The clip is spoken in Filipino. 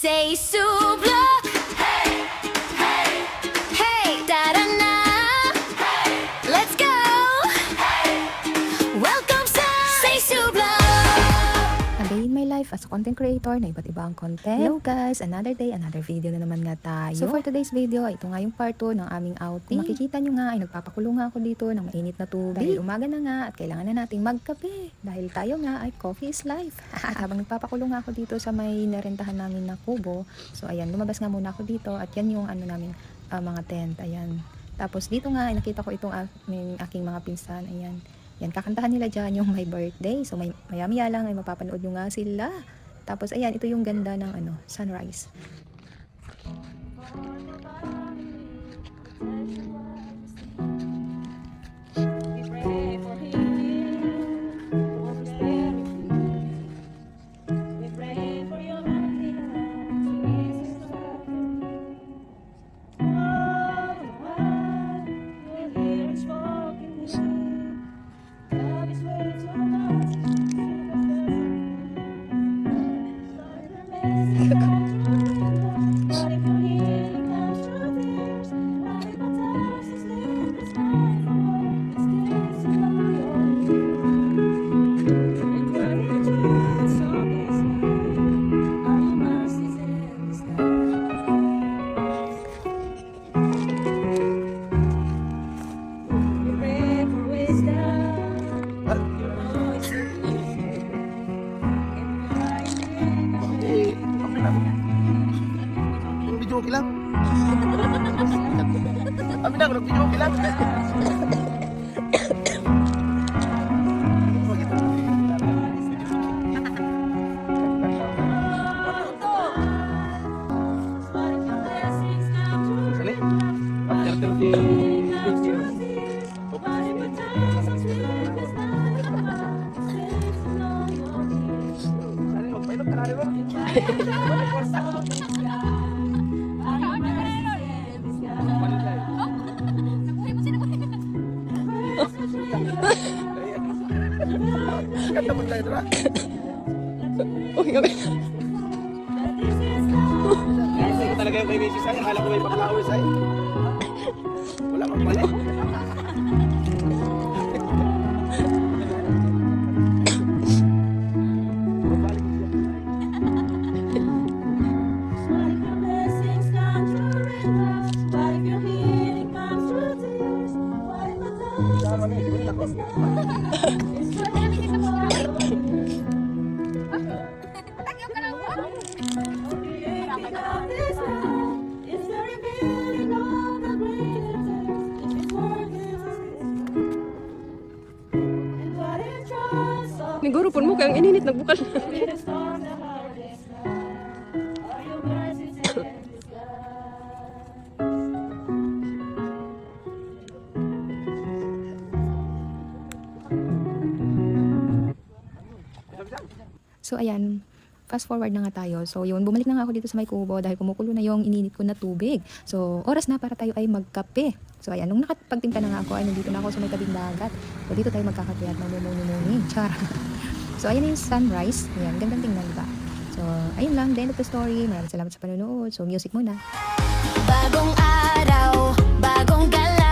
Say Sublock. Hey, hey, hey, tara na. Hey, let's go. Hey, welcome sa Say Sublock. A day in my life as a content creator na iba't ibang content. Hello guys, another day, another video na naman nga tayo. So for today's video, ito nga yung part 2 ng aming outing. Kung makikita nyo nga ay nagpapakulong nga ako dito ng mainit na tubig. Dahil umaga na nga at kailangan na nating magkape. Dahil tayo nga ay coffee is life. At habang nagpapakulong nga ako dito sa may narentahan namin na kubo, so ayan, lumabas nga muna ako dito at yan yung ano namin, mga tent, ayan. Tapos dito nga ay nakita ko itong aking mga pinsan, ayan. Yan, kakantahan nila dyan yung my birthday. So, maya-maya lang ay mapapanood nyo nga sila. Tapos, ayan, ito yung ganda ng sunrise. Video okay lang. Amin na, video okay lang. Sali? After 30 Kanta mo tayo, diba? Uy, okay. Kasi ko talaga yung kay Mrs. Ay, akala ko may paklawis ay. Wala kang pala. Siguro pun mo kang ininit nagbukal. So ayan, fast forward na nga tayo. So yun, bumalik na nga ako dito sa may kubo dahil kumukulo na yung ininit ko na tubig. So oras na para tayo ay magkape. So ayan, nung nakapagtimpla na nga ako, ay nandito na ako sa may tabing dagat. So dito tayo magkakape at magmumuni-muni. Char. So ayan yung sunrise. Ayan, gandang tingnan, diba? So ayun lang, the end of the story. Maraming salamat sa panonood. So music muna. Bagong araw, bagong gala.